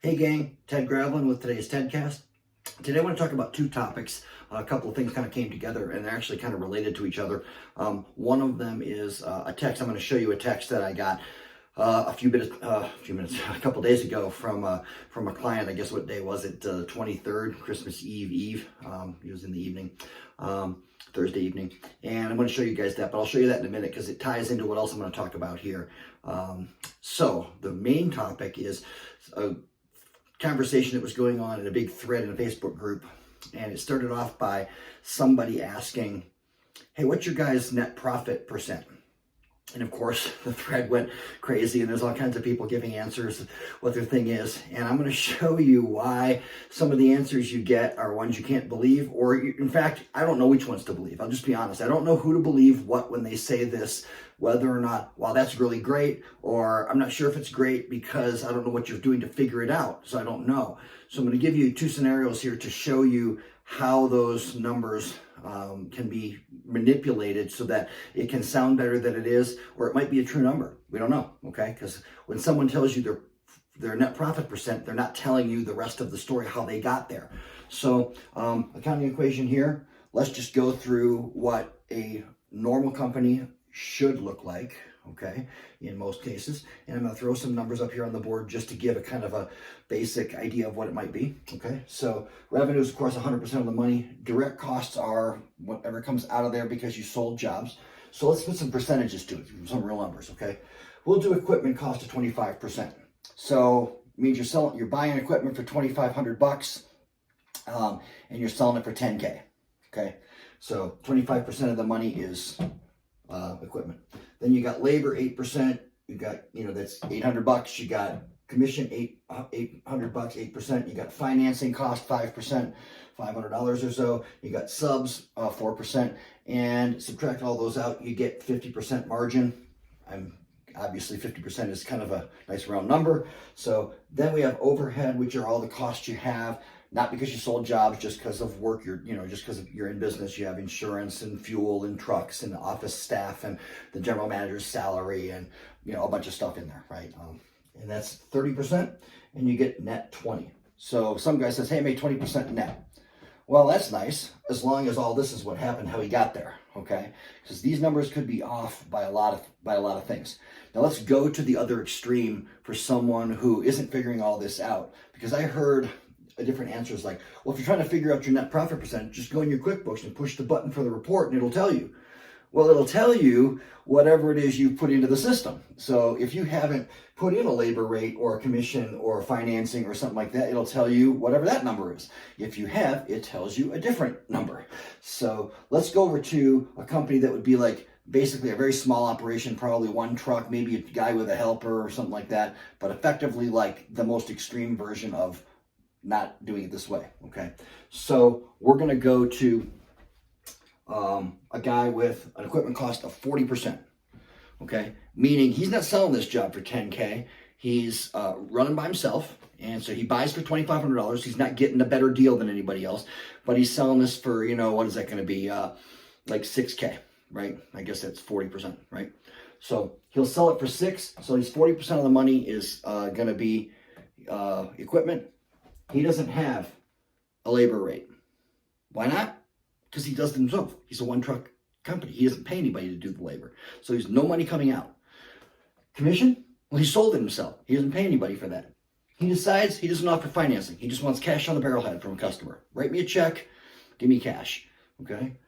Hey gang, Ted Gravelin with today's TEDcast. Today I want to talk about two topics. A couple of things kind of came together and they're actually kind of related to each other. One of them is a text. I'm going to show you a text that I got a couple days ago from a client. I guess what day was it? 23rd, Christmas Eve. It was in the evening, Thursday evening, and I'm going to show you guys that. But I'll show you that in a minute because it ties into what else I'm going to talk about here. So the main topic is a conversation that was going on in a big thread in a Facebook group, and it started off by somebody asking, "Hey, what's your guys' net profit percent?" And of course, the thread went crazy, and there's all kinds of people giving answers what their thing is. And I'm going to show you why some of the answers you get are ones you can't believe, or in fact, I don't know which ones to believe. I'll just be honest. I don't know who to believe when they say this, whether or not, wow, that's really great, or I'm not sure if it's great because I don't know what you're doing to figure it out, so I don't know. So I'm going to give you two scenarios here to show you how those numbers can be manipulated so that it can sound better than it is, or it might be a true number. We don't know, okay? Because when someone tells you their net profit percent, they're not telling you the rest of the story, how they got there. So accounting equation here, let's just go through what a normal company should look like, okay, in most cases. And I'm going to throw some numbers up here on the board just to give a kind of a basic idea of what it might be, okay? So revenue is, of course, 100% of the money. Direct costs are whatever comes out of there because you sold jobs. So let's put some percentages to it, some real numbers, okay? We'll do equipment cost of 25%. So it means you're buying equipment for $2,500, and you're selling it for 10K, okay? So 25% of the money is equipment. Then you got labor, 8%. You got, that's $800. You got commission, $800, 8%. You got financing cost, 5%, $500 or so. You got subs, 4%. And subtract all those out, you get 50% margin. Obviously 50% is kind of a nice round number. So then we have overhead, which are all the costs you have. Not because you sold jobs, just because of work, just because you're in business, you have insurance and fuel and trucks and office staff and the general manager's salary and, a bunch of stuff in there, right? And that's 30%, and you get net 20. So some guy says, hey, I made 20% net. Well, that's nice, as long as all this is what happened, how he got there, okay? Because these numbers could be off by a lot of things. Now let's go to the other extreme for someone who isn't figuring all this out, because I heard a different answer is like, well, if you're trying to figure out your net profit percent, just go in your QuickBooks and push the button for the report and it'll tell you. Well, it'll tell you whatever it is you put into the system. So if you haven't put in a labor rate or a commission or financing or something like that, it'll tell you whatever that number is. If you have, it tells you a different number. So let's go over to a company that would be like basically a very small operation, probably one truck, maybe a guy with a helper or something like that, but effectively like the most extreme version of not doing it this way, okay? So we're going to go to a guy with an equipment cost of 40%, okay? Meaning he's not selling this job for 10K. He's running by himself, and so he buys for $2,500. He's not getting a better deal than anybody else, but he's selling this for, what is that going to be? Like 6K, right? I guess that's 40%, right? So he'll sell it for 6. So he's 40% of the money is going to be equipment. He doesn't have a labor rate. Why not? Because he does it himself. He's a one-truck company. He doesn't pay anybody to do the labor. So there's no money coming out. Commission? Well, he sold it himself. He doesn't pay anybody for that. He decides he doesn't offer financing. He just wants cash on the barrelhead from a customer. Write me a check. Give me cash. Okay?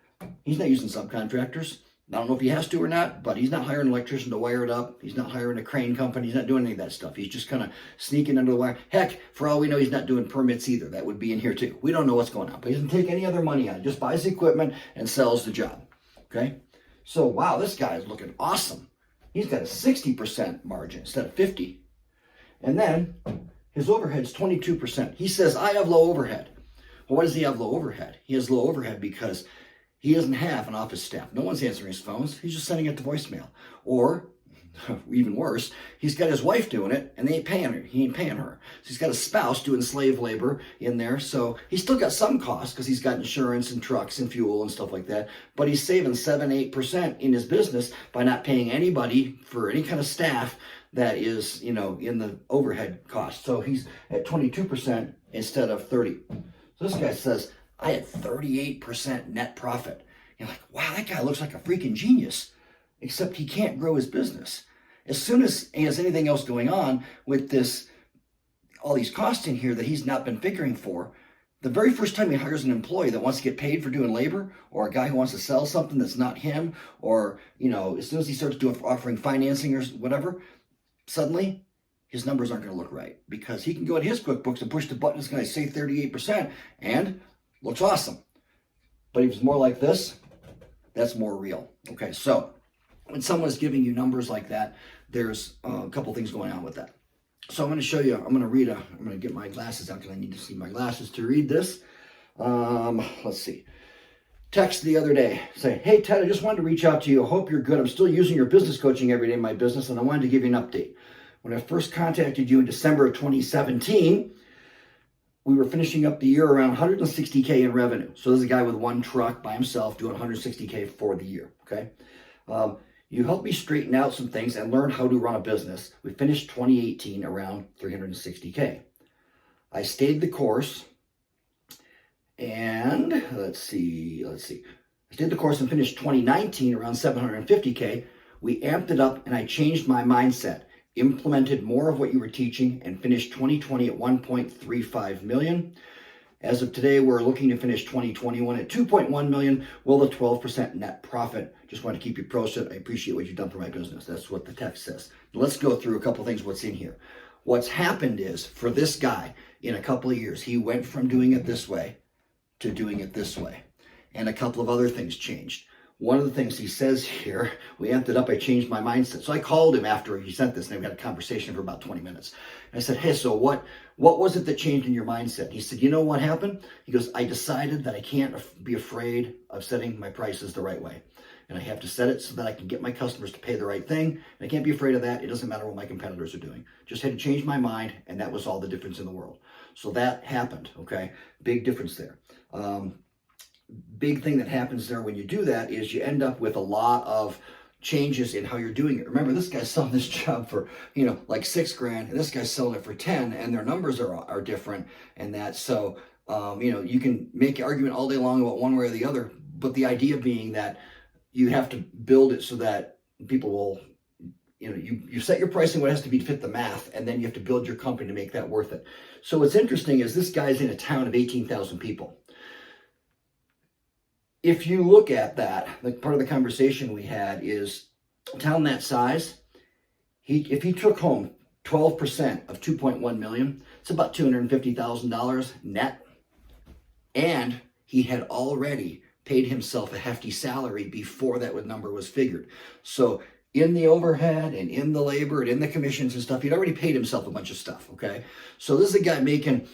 He's not using subcontractors. I don't know if he has to or not, but he's not hiring an electrician to wire it up. He's not hiring a crane company. He's not doing any of that stuff. He's just kind of sneaking under the wire. Heck, for all we know, he's not doing permits either. That would be in here too. We don't know what's going on, but he doesn't take any other money out. He just buys the equipment and sells the job. Okay? So, wow, this guy is looking awesome. He's got a 60% margin instead of 50. And then his overhead's 22%. He says, I have low overhead. Well, why does he have low overhead? He has low overhead because he doesn't have an office staff. No one's answering his phones. He's just sending it to voicemail. Or, even worse, he's got his wife doing it, and they ain't paying her. He ain't paying her. So he's got a spouse doing slave labor in there. So he's still got some costs because he's got insurance and trucks and fuel and stuff like that. But he's saving 7-8% in his business by not paying anybody for any kind of staff that is, you know, in the overhead cost. So he's at 22% instead of 30. So this guy says, I had 38% net profit. You're like, wow, that guy looks like a freaking genius, except he can't grow his business. As soon as he has anything else going on with this, all these costs in here that he's not been figuring for, the very first time he hires an employee that wants to get paid for doing labor, or a guy who wants to sell something that's not him, or, you know, as soon as he starts offering financing or whatever, suddenly his numbers aren't going to look right, because he can go at his QuickBooks and push the button. It's going to say 38% and looks awesome. But if it's more like this, that's more real. Okay, so when someone's giving you numbers like that, there's a couple things going on with that. So I'm going to show you, I'm going to get my glasses out because I need to see my glasses to read this. Let's see. Text the other day, say, hey Ted, I just wanted to reach out to you. I hope you're good. I'm still using your business coaching every day in my business, and I wanted to give you an update. When I first contacted you in December of 2017, we were finishing up the year around 160K in revenue. So there's a guy with one truck by himself doing 160K for the year, okay? You helped me straighten out some things and learn how to run a business. We finished 2018 around 360K. I stayed the course, and let's see. I stayed the course and finished 2019 around 750K. We amped it up and I changed my mindset, implemented more of what you were teaching, and finished 2020 at 1.35 million. As of today, we're looking to finish 2021 at 2.1 million with a 12% net profit. Just want to keep you posted. I appreciate what you've done for my business. That's what the text says. Let's go through a couple things what's in here. What's happened is, for this guy, in a couple of years, he went from doing it this way to doing it this way. And a couple of other things changed. One of the things he says here, we amped it up, I changed my mindset. So I called him after he sent this, and we had a conversation for about 20 minutes. And I said, hey, so what was it that changed in your mindset? He said, you know what happened? He goes, I decided that I can't be afraid of setting my prices the right way. And I have to set it so that I can get my customers to pay the right thing. And I can't be afraid of that. It doesn't matter what my competitors are doing. Just had to change my mind, and that was all the difference in the world. So that happened, okay? Big difference there. Big thing that happens there when you do that is you end up with a lot of changes in how you're doing it. Remember, this guy's selling this job for, you know, like $6,000, and this guy's selling it for 10, and their numbers are different. And that, so, you know, you can make an argument all day long about one way or the other, but the idea being that you have to build it so that people will, you know, you set your pricing what has to be to fit the math, and then you have to build your company to make that worth it. So what's interesting is this guy's in a town of 18,000 people. If you look at that, like part of the conversation we had is a town that size, if he took home 12% of 2.1 million, it's about $250,000 net. And he had already paid himself a hefty salary before that number was figured. So in the overhead and in the labor and in the commissions and stuff, he'd already paid himself a bunch of stuff, okay? So this is a guy making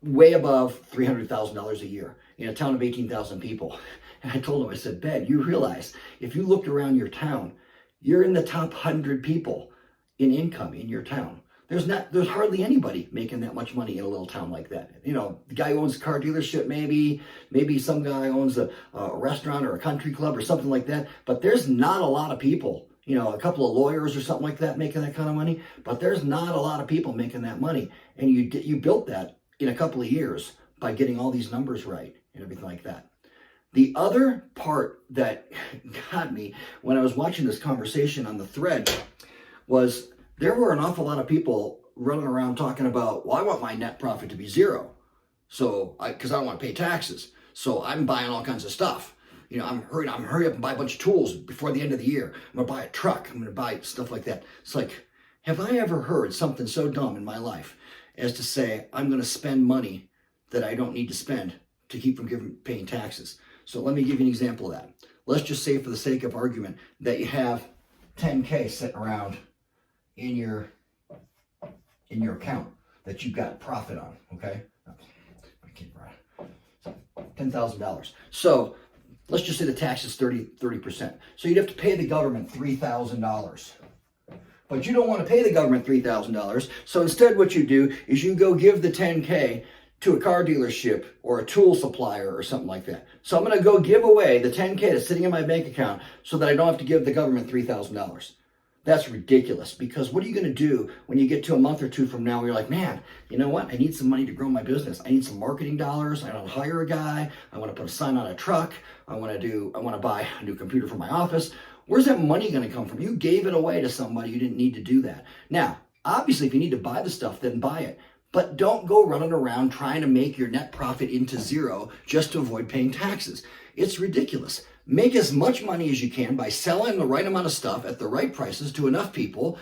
way above $300,000 a year in a town of 18,000 people. And I told him, I said, Ben, you realize if you looked around your town, you're in the top 100 people in income in your town. There's hardly anybody making that much money in a little town like that. You know, the guy who owns a car dealership, maybe some guy owns a restaurant or a country club or something like that. But there's not a lot of people, you know, a couple of lawyers or something like that making that kind of money. But there's not a lot of people making that money. And you built that in a couple of years by getting all these numbers right and everything like that. The other part that got me when I was watching this conversation on the thread was there were an awful lot of people running around talking about, well, I want my net profit to be zero. So, because I don't want to pay taxes. So I'm buying all kinds of stuff. You know, I'm hurry up and buy a bunch of tools before the end of the year. I'm going to buy a truck. I'm going to buy stuff like that. It's like, have I ever heard something so dumb in my life as to say, I'm going to spend money that I don't need to spend to keep from paying taxes? So let me give you an example of that. Let's just say, for the sake of argument, that you have 10K sitting around in your account that you've got profit on, okay? $10,000. So let's just say the tax is 30%. So you'd have to pay the government $3,000. But you don't want to pay the government $3,000. So instead what you do is you go give the 10K to a car dealership or a tool supplier or something like that. So I'm going to go give away the 10K that's sitting in my bank account so that I don't have to give the government $3,000. That's ridiculous, because what are you going to do when you get to a month or two from now where you're like, man, you know what? I need some money to grow my business. I need some marketing dollars. I want to hire a guy. I want to put a sign on a truck. I want to buy a new computer for my office. Where's that money going to come from? You gave it away to somebody. You didn't need to do that. Now, obviously, if you need to buy the stuff, then buy it. But don't go running around trying to make your net profit into zero just to avoid paying taxes. It's ridiculous. Make as much money as you can by selling the right amount of stuff at the right prices to enough people.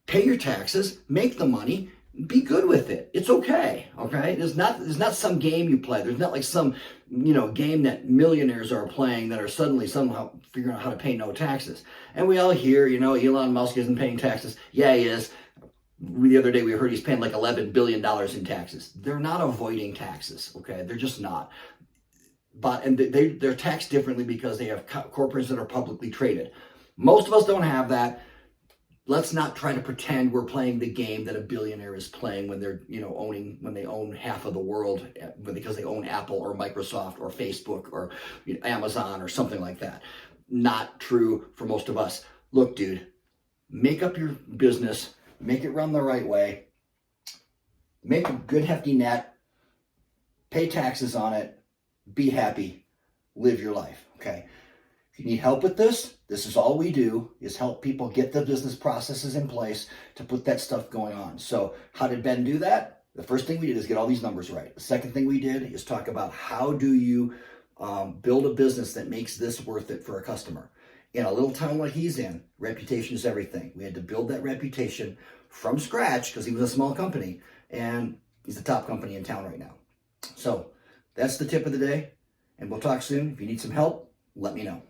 Pay your taxes, make the money, be good with it. It's okay. Okay. There's not some game you play. There's not like some, game that millionaires are playing that are suddenly somehow figuring out how to pay no taxes. And we all hear, Elon Musk isn't paying taxes. Yeah, he is. The other day we heard he's paying like $11 billion in taxes. They're not avoiding taxes. Okay. They're just not. And they're taxed differently because they have corporations that are publicly traded. Most of us don't have that. Let's not try to pretend we're playing the game that a billionaire is playing when they're, when they own half of the world, because they own Apple or Microsoft or Facebook or Amazon or something like that. Not true for most of us. Look, dude, make up your business, make it run the right way, make a good hefty net, pay taxes on it, be happy, live your life, okay? If you need help with this is all we do, is help people get the business processes in place to put that stuff going on. So how did Ben do that? The first thing we did is get all these numbers right. The second thing we did is talk about how do you build a business that makes this worth it for a customer. In a little town like he's in, reputation is everything. We had to build that reputation from scratch because he was a small company, and he's the top company in town right now. So that's the tip of the day, and we'll talk soon. If you need some help, let me know.